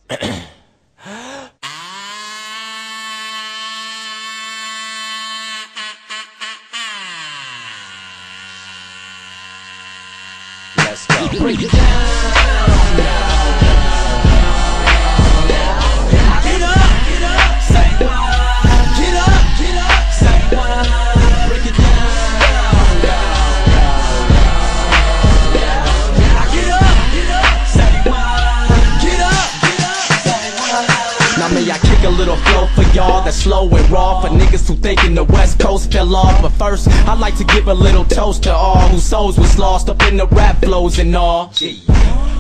Let's go. Break it down. Now may I kick a little flow for y'all that's slow and raw, for niggas who thinking the West Coast fell off. But first, I'd like to give a little toast to all whose souls was lost up in the rap flows and all.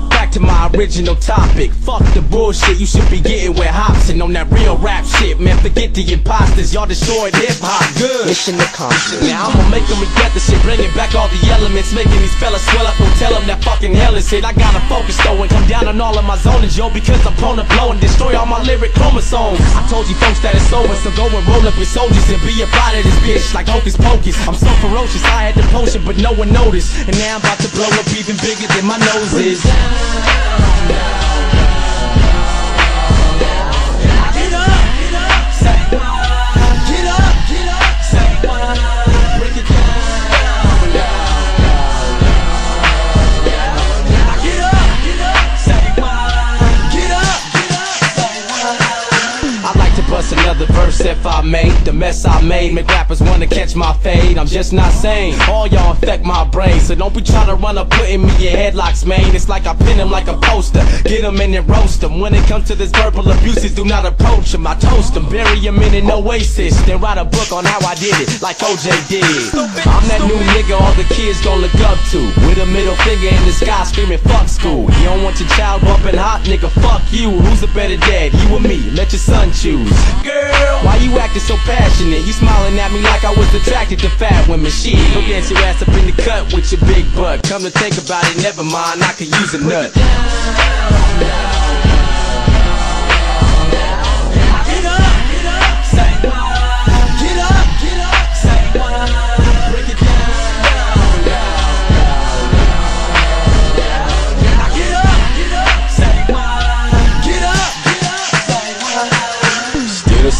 Back to my original topic. Fuck the bullshit you should be getting with Hobson on that real rap shit. Man, forget the imposters, y'all destroyed hip-hop good. Mission accomplished. Now I'ma make them regret the shit, bringing back all the elements, making these fellas swell up. Don't tell them that fucking hell is it. I gotta focus though and come down on all of my zonings, yo, because I'm prone to blow and destroy all my lyric chromosomes. I told you folks that it's over, so go and roll up your soldiers and be a part of this bitch like hocus pocus. I'm so ferocious, I had the potion but no one noticed, and now I'm about to blow up even bigger than my nose is. Another verse if I made the mess I made. Make rappers wanna catch my fade. I'm just not sane. All y'all affect my brain, so don't be trying to run up putting me in headlocks, man. It's like I pin him like a poster. Get him and then roast him. When it comes to this verbal abuses, do not approach him. I toast him, bury him in an oasis, then write a book on how I did it, like OJ did. I'm that new nigga all the kids gon' look up to, with a middle finger in the sky screaming fuck school. You don't want your child bumping hot, nigga, fuck you. Who's a better dad, you or me? Let your son choose. Girl, why you acting so passionate? You smiling at me like I was attracted to fat women. Shit, go dance your ass up in the cut with your big butt. Come to think about it, never mind, I could use a nut.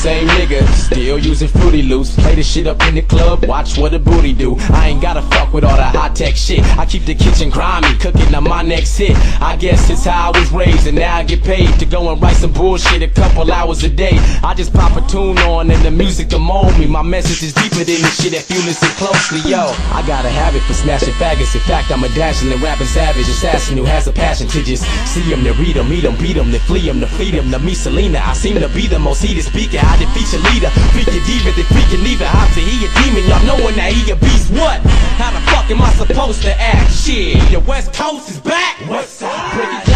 Same nigga, still using Fruity Loops. Play the shit up in the club, watch what a booty do. I ain't gotta fuck with all that high-tech shit. I keep the kitchen grimy, cooking on my next hit. I guess it's how I was raised, and now I get paid to go and write some bullshit a couple hours a day. I just pop a tune on and the music to mold me. My message is deeper than the shit if you listen closely, yo. I got a habit for smashing faggots. In fact, I'm a dazzling rapping savage assassin who has a passion to just see him, to read him, meet him, beat him, to flee him, to feed him, to me Selena. I seem to be the most heated speaker. I defeat your leader, freak your diva, they freaking leave it. How to he a demon, y'all knowing that he a beast. What? How the fuck am I supposed to act? Shit, the West Coast is back. West Side, break it down.